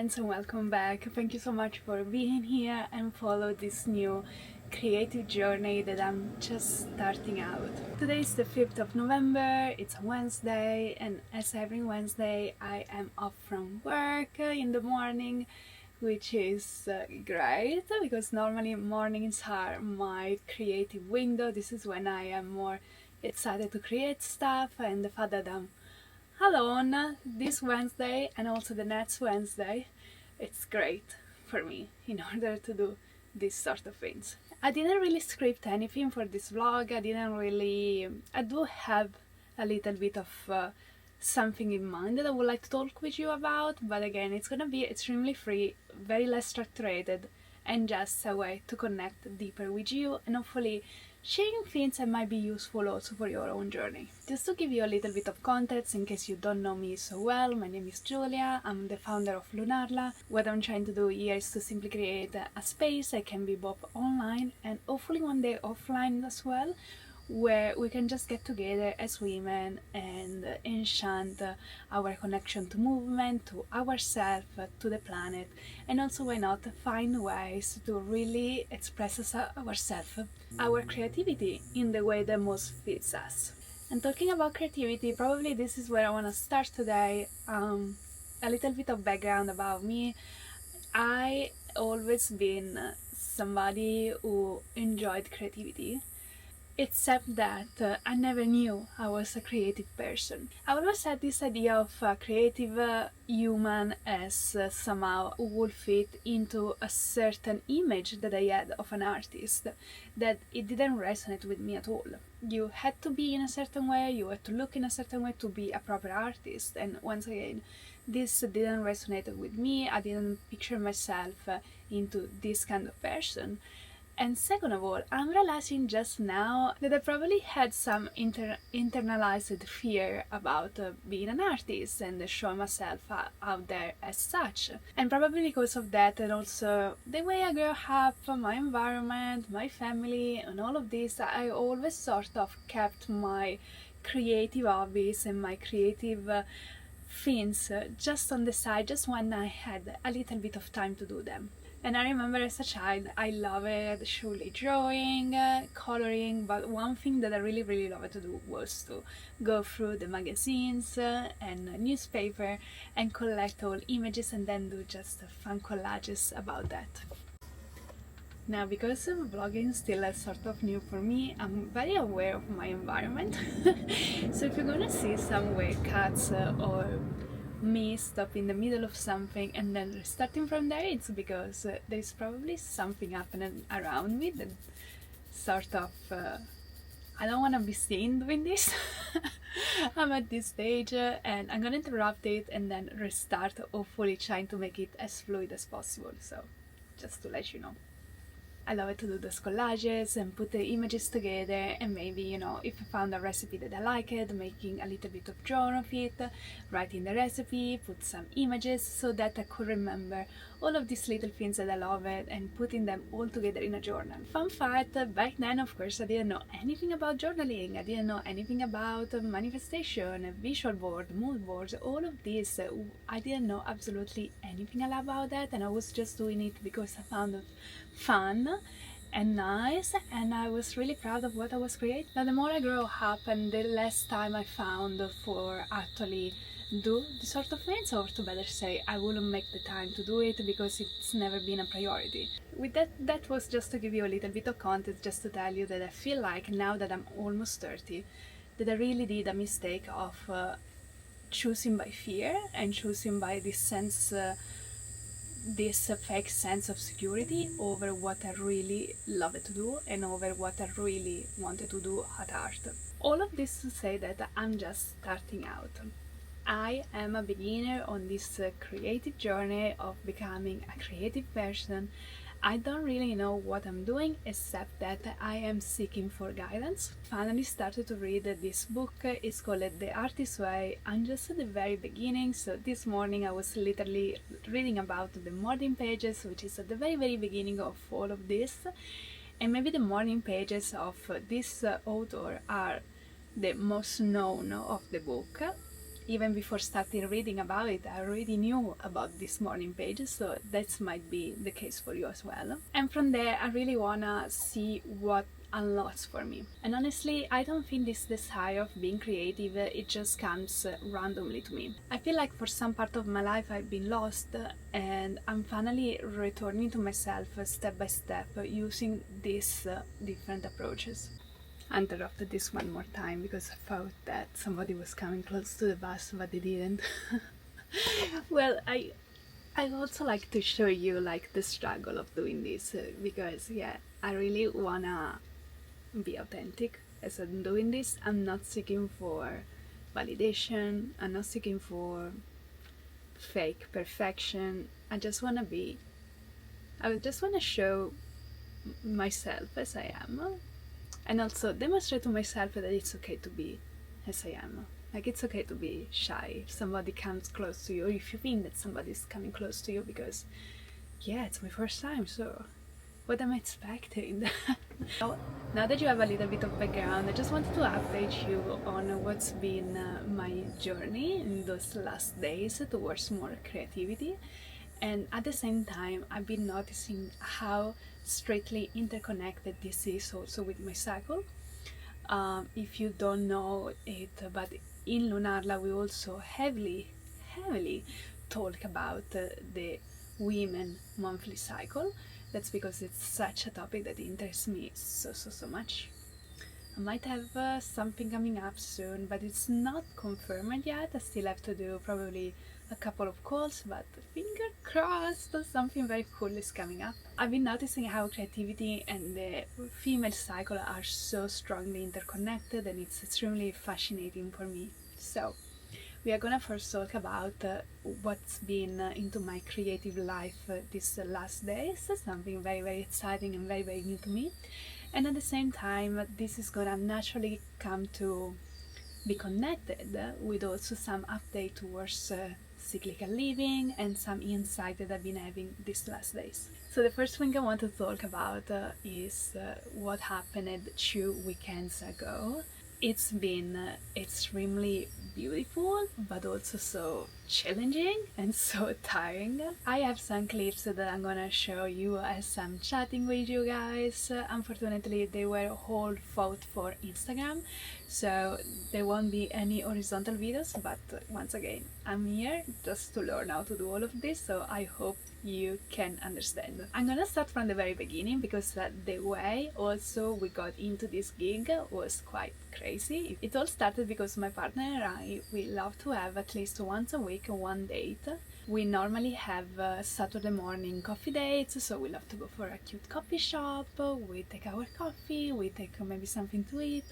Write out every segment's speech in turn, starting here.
friends, and welcome back. Thank you so much for being here and follow this new creative journey that I'm just starting out. Today is the 5th of November, it's a Wednesday, and as every Wednesday I am off from work in the morning, which is great because normally mornings are my creative window. This is when I am more excited to create stuff, and the fact that I'm alone this Wednesday and also the next Wednesday, it's great for me in order to do these sort of things. I didn't really script anything for this vlog. I do have a little bit of something in mind that I would like to talk with you about, but again, it's gonna be extremely free, very less structured, and just a way to connect deeper with you and hopefully sharing things that might be useful also for your own journey. Just to give you a little bit of context in case you don't know me so well, my name is Julia, I'm the founder of Lunarla. What I'm trying to do here is to simply create a space that can be both online and hopefully one day offline as well, where we can just get together as women and enchant our connection to movement, to ourselves, to the planet, and also why not find ways to really express ourselves, our creativity in the way that most fits us. And talking about creativity, probably this is where I want to start today. A little bit of background about me. I always been somebody who enjoyed creativity, except that I never knew I was a creative person. I always had this idea of a creative human as somehow who would fit into a certain image that I had of an artist, that it didn't resonate with me at all. You had to be in a certain way, you had to look in a certain way to be a proper artist, and once again, this didn't resonate with me. I didn't picture myself into this kind of person. And second of all, I'm realizing just now that I probably had some internalized fear about being an artist and showing myself out there as such. And probably because of that, and also the way I grew up, my environment, my family, and all of this, I always sort of kept my creative hobbies and my creative things just on the side, just when I had a little bit of time to do them. And I remember as a child, I loved surely drawing, coloring, but one thing that I really loved to do was to go through the magazines and newspaper and collect all images and then do just fun collages about that. Now, because vlogging is still sort of new for me, I'm very aware of my environment. So if you're gonna see some weird cuts or me stop in the middle of something and then restarting from there, it's because there's probably something happening around me that sort of I don't want to be seen doing this. I'm at this stage and I'm gonna interrupt it and then restart, hopefully trying to make it as fluid as possible. So just to let you know, I love it to do those collages and put the images together, and maybe, you know, if I found a recipe that I liked, making a little bit of drawing of it, writing the recipe, put some images so that I could remember all of these little things that I love it and putting them all together in a journal. Fun fact, back then of course I didn't know anything about journaling, I didn't know anything about manifestation, visual board, mood boards, all of this. I didn't know absolutely anything about that, and I was just doing it because I found it fun and nice, and I was really proud of what I was creating. Now the more I grow up and the less time I found for actually do this sort of things, or to better say, I wouldn't make the time to do it because it's never been a priority. With that was just to give you a little bit of context, just to tell you that I feel like now that I'm almost 30, that I really did a mistake of choosing by fear and choosing by this sense this fake sense of security over what I really loved to do and over what I really wanted to do at art. All of this to say that I'm just starting out. I am a beginner on this creative journey of becoming a creative person. I don't really know what I'm doing, except that I am seeking for guidance. Finally started to read this book. It's called The Artist's Way. I'm just at the very beginning, so this morning I was literally reading about the morning pages, which is at the very beginning of all of this. And maybe the morning pages of this author are the most known of the book. even before starting reading about it, I already knew about this morning page, so that might be the case for you as well. And from there, I really wanna see what unlocks for me. And honestly, I don't think this desire of being creative, it just comes randomly to me. I feel like for some part of my life I've been lost, and I'm finally returning to myself step by step using these different approaches. I interrupted this one more time because I thought that somebody was coming close to the bus, but they didn't. Well, I also like to show you like the struggle of doing this because yeah, I really wanna be authentic as I'm doing this. I'm not seeking for validation, I'm not seeking for fake perfection. I just want to show myself as I am, and also demonstrate to myself that it's okay to be as I am. Like, it's okay to be shy if somebody comes close to you, or if you think that somebody's coming close to you, because yeah, it's my first time, so what am I expecting? Now that you have a little bit of background, I just wanted to update you on what's been my journey in those last days towards more creativity. And at the same time, I've been noticing how strictly interconnected this is also with my cycle. If you don't know it, but in Lunarla we also heavily talk about the women monthly cycle. That's because it's such a topic that interests me so much. I might have something coming up soon, but it's not confirmed yet. I still have to do probably a couple of calls, but finger crossed, something very cool is coming up. I've been noticing how creativity and the female cycle are so strongly interconnected, and it's extremely fascinating for me. So we are gonna first talk about what's been into my creative life these last days, something very exciting and very new to me. And at the same time, this is gonna naturally come to be connected with also some update towards cyclical living and some insight that I've been having these last days. So the first thing I want to talk about is what happened 2 weekends ago. It's been extremely beautiful, but also so challenging and so tiring. I have some clips that I'm gonna show you as I'm chatting with you guys. Unfortunately, they were all fought for Instagram, so there won't be any horizontal videos, but once again, I'm here just to learn how to do all of this, so I hope you can understand. I'm gonna start from the very beginning because the way also we got into this gig was quite crazy. It all started because my partner and I, we love to have at least once a week one date. We normally have Saturday morning coffee dates, so we love to go for a cute coffee shop, we take our coffee, we take maybe something to eat,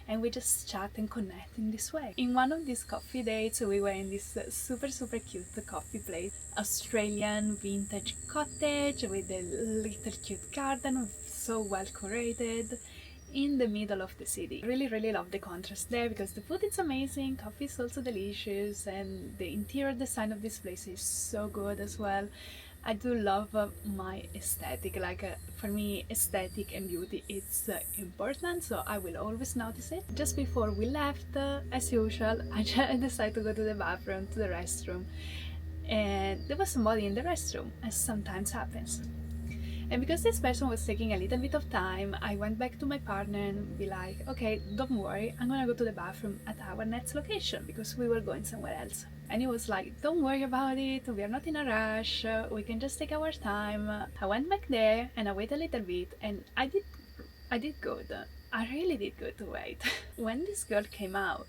and we just chat and connect in this way. In one of these coffee dates, we were in this super cute coffee place, Australian vintage cottage with a little cute garden, so well curated, in the middle of the city. Really love the contrast there because the food is amazing, coffee is also delicious, and the interior design of this place is so good as well. I do love my aesthetic, like for me aesthetic and beauty it's important, so I will always notice it. Just before we left, as usual, I decided to go to the bathroom, to the restroom, and there was somebody in the restroom, as sometimes happens. And because this person was taking a little bit of time, I went back to my partner and be like, okay, don't worry, I'm gonna go to the bathroom at our next location because we were going somewhere else. And he was like, don't worry about it, we are not in a rush, we can just take our time. I went back there and I waited a little bit, and I did good. I really did good to wait. When this girl came out,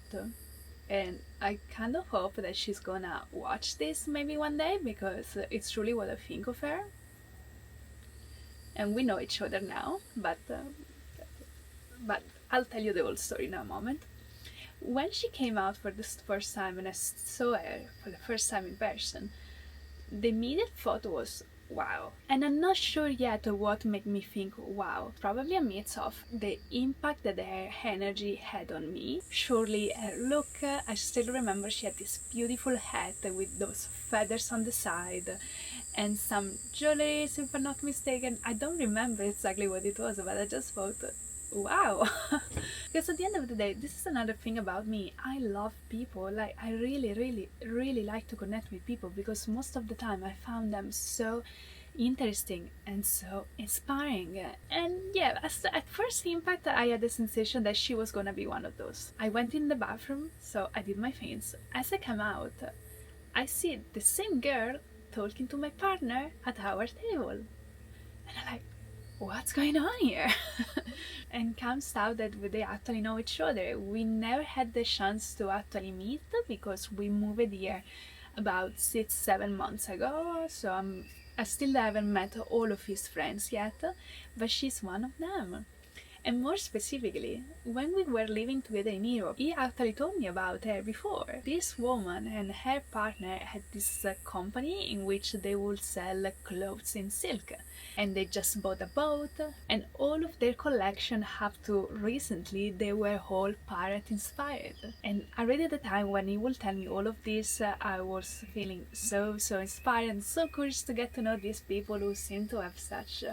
and I kind of hope that she's gonna watch this maybe one day because it's truly what I think of her. And we know each other now, but I'll tell you the whole story in a moment. When she came out for the first time and I saw her for the first time in person, the immediate thought was, wow. And I'm not sure yet what made me think wow. Probably a mix of the impact that her energy had on me. Surely her look, I still remember she had this beautiful hat with those feathers on the side and some jewelry, if I'm not mistaken. I don't remember exactly what it was, but I just thought wow. Because at the end of the day, this is another thing about me. I love people. Like, I really, really, really like to connect with people because most of the time I found them so interesting and so inspiring. And yeah, at first impact, I had the sensation that she was gonna be one of those. I went in the bathroom, so I did my things. As I come out, I see the same girl talking to my partner at our table. And I'm like, what's going on here? And comes out that they actually know each other. We never had the chance to actually meet because we moved here about 6-7 months ago, so I still haven't met all of his friends yet, but she's one of them. And more specifically, when we were living together in Europe, he actually told me about her before. This woman and her partner had this company in which they would sell clothes in silk. And they just bought a boat, and all of their collection up to recently, they were all pirate inspired. And already at the time when he would tell me all of this, I was feeling so inspired and so curious to get to know these people who seem to have such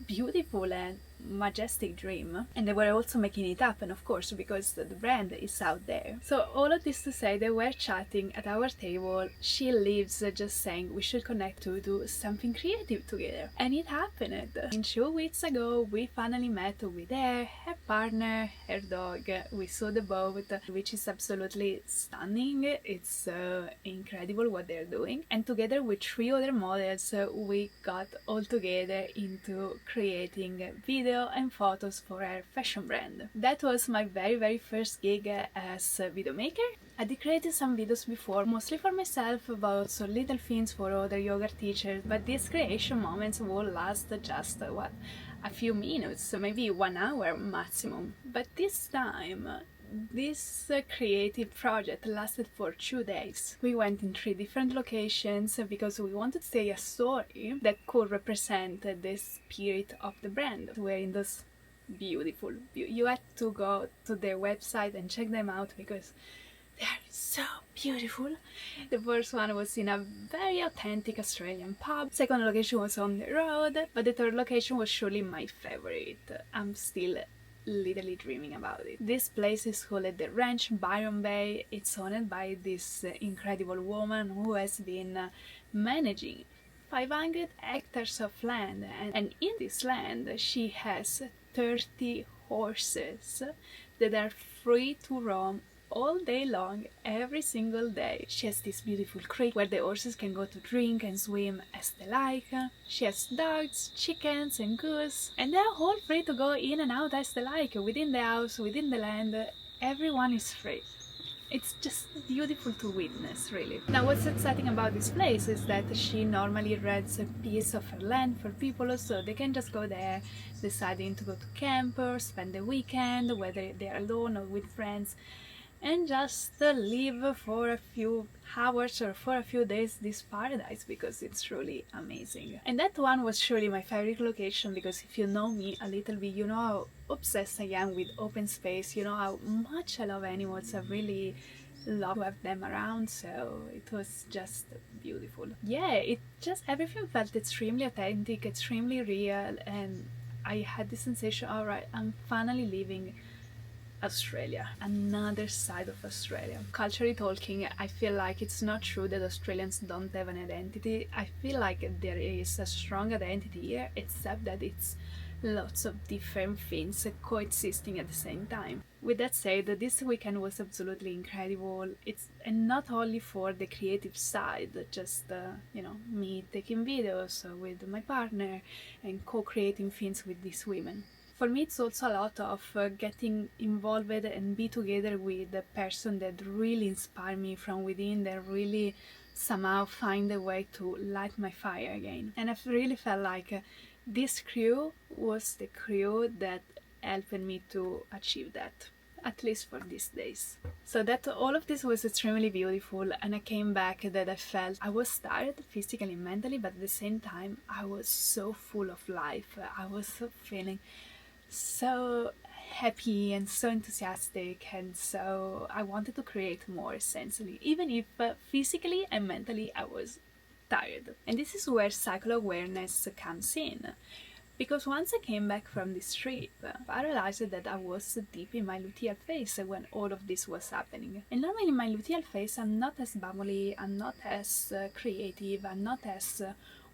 beautiful and majestic dream, and they were also making it happen, of course, because the brand is out there. So all of this to say, they were chatting at our table. She lives just saying we should connect to do something creative together, and it happened. And 2 weeks ago we finally met with her partner, her dog. We saw the boat, which is absolutely stunning. It's incredible what they're doing, and together with 3 other models we got all together into creating video and photos for our fashion brand. That was my very first gig as a video maker. I did create some videos before, mostly for myself, but also little things for other yoga teachers, but these creation moments will last just, a few minutes, maybe 1 hour maximum. But this time, this creative project lasted for 2 days. We went in 3 different locations because we wanted to say a story that could represent the spirit of the brand. We're in those beautiful, you had to go to their website and check them out because they are so beautiful. The first one was in a very authentic Australian pub. Second location was on the road, but the third location was surely my favorite. I'm still literally dreaming about it. This place is called the Ranch Byron Bay. It's owned by this incredible woman who has been managing 500 hectares of land, and in this land she has 30 horses that are free to roam all day long, every single day. She has this beautiful creek where the horses can go to drink and swim as they like. She has dogs, chickens and goose, and they're all free to go in and out as they like, within the house, within the land. Everyone is free. It's just beautiful to witness, really. Now, what's exciting about this place is that she normally rents a piece of her land for people, so they can just go there, deciding to go to camp or spend the weekend, whether they're alone or with friends, and just live for a few hours or for a few days this paradise, because it's truly amazing. And that one was surely my favorite location, because if you know me a little bit, you know how obsessed I am with open space, you know how much I love animals. I really love to have them around, so it was just beautiful. Yeah, it just, everything felt extremely authentic, extremely real, and I had the sensation, alright, I'm finally living Australia, another side of Australia. Culturally talking, I feel like it's not true that Australians don't have an identity. I feel like there is a strong identity here, except that it's lots of different things coexisting at the same time. With that said, this weekend was absolutely incredible. It's, and not only for the creative side, just me taking videos with my partner and co-creating things with these women. For me, it's also a lot of getting involved and be together with the person that really inspire me from within, that really somehow find a way to light my fire again. And I've really felt like this crew was the crew that helped me to achieve that, at least for these days. So that all of this was extremely beautiful, and I came back that I felt I was tired physically and mentally, but at the same time I was so full of life. I was feeling so happy and so enthusiastic, and so I wanted to create more, essentially, even if physically and mentally I was tired. And this is where cycle awareness comes in. Because once I came back from this trip, I realized that I was deep in my luteal phase when all of this was happening. And normally in my luteal phase I'm not as bubbly, I'm not as creative, I'm not as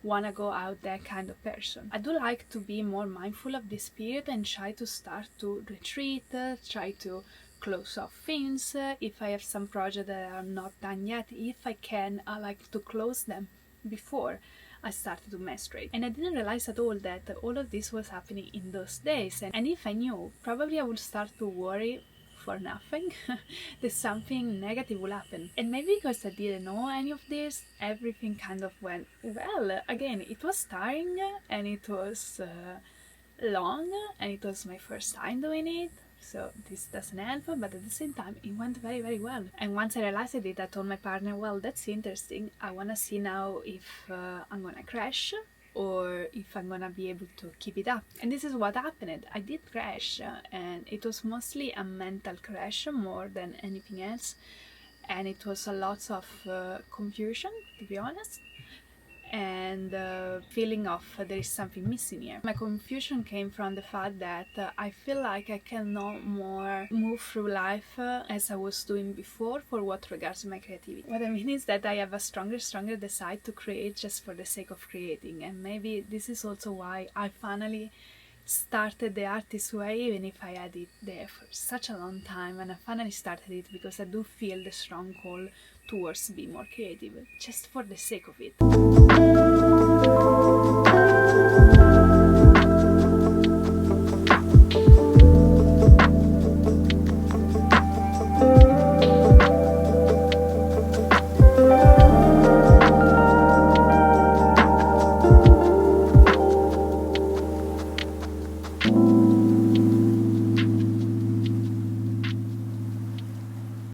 wanna go out there kind of person. I do like to be more mindful of this period and try to start to retreat, try to close off things. If I have some projects that are not done yet, if I can, I like to close them before I started to menstruate. And I didn't realize at all that all of this was happening in those days. And if I knew, probably I would start to worry for nothing that something negative will happen. And maybe because I didn't know any of this, everything kind of went well. Again, it was tiring and it was long and it was my first time doing it, so this doesn't help, but at the same time it went very, very well. And once I realized it, I told my partner, well, that's interesting, I wanna see now if I'm gonna crash or if I'm gonna be able to keep it up. And this is what happened. I did crash, and it was mostly a mental crash more than anything else, and it was a lot of confusion, to be honest, and feeling of there is something missing here. My confusion came from the fact that I feel like I can no more move through life as I was doing before for what regards my creativity. What I mean is that I have a stronger desire to create just for the sake of creating, and maybe this is also why I finally started the artist way, even if I had it there for such a long time, and I finally started it because I do feel the strong call towards being more creative, just for the sake of it.